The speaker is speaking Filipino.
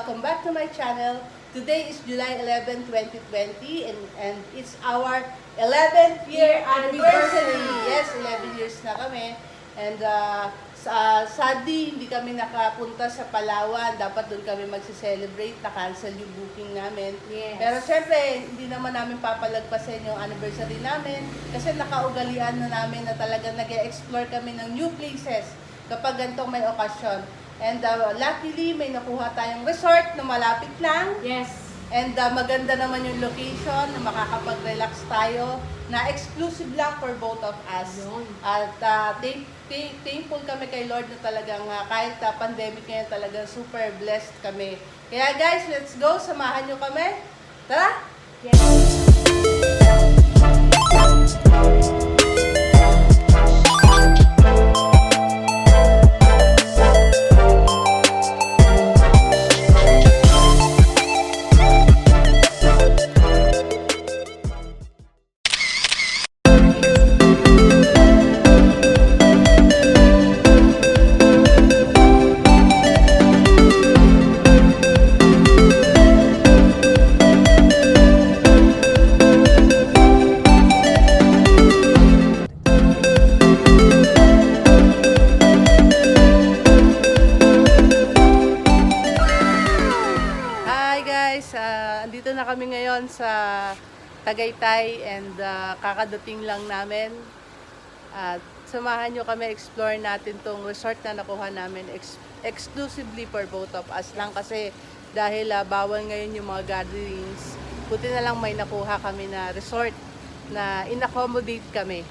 welcome back to my channel. Today is July 11, 2020 and it's our 11th year anniversary. Yes, 11 years na kami. And sadly, hindi kami nakapunta sa Palawan. Dapat doon kami magse-celebrate. Na-cancel yung booking namin. Yes. Pero syempre, hindi naman namin papalagpasin yung anniversary namin kasi nakaugalian na namin na talagang nag-explore kami ng new places kapag ganitong may okasyon. And luckily, may nakuha tayong resort na malapit lang. Yes. And maganda naman yung location na makakapag-relax tayo na exclusive lang for both of us. Yun. At thankful kami kay Lord na talagang kahit pandemic ngayon talagang super blessed kami. Kaya guys, let's go. Samahan nyo kami. Tara! Yes. Andito na kami ngayon sa Tagaytay and kakadating lang namin. At samahan nyo kami, explore natin tong resort na nakuha namin exclusively for both of us lang kasi dahil bawal ngayon yung mga gatherings. Buti na lang may nakuha kami na resort na in-accommodate kami.